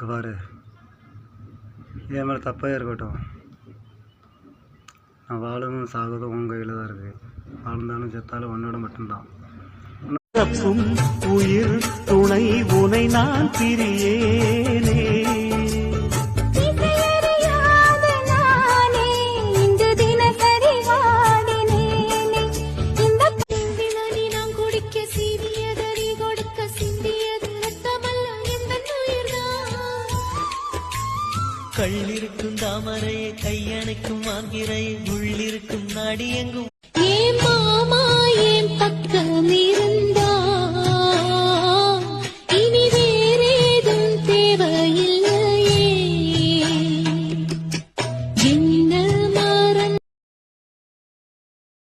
பாரு, என் மேலே தப்பாக இருக்கட்டும். நான் வாழணும் சாகுதும் உன் கையில் தான் இருக்கு. வாழ்ந்தாலும் செத்தாலும் உன்னோட மட்டும்தான். உயிர் துணை உனை நான் பிரியேனே. கள்ளிருக்கும் தாமரையை கையணைக்கும் ஆங்கிரையை உள்ளிருக்கும் நாடி எங்கும் ஏ மாமா ஏன் பக்க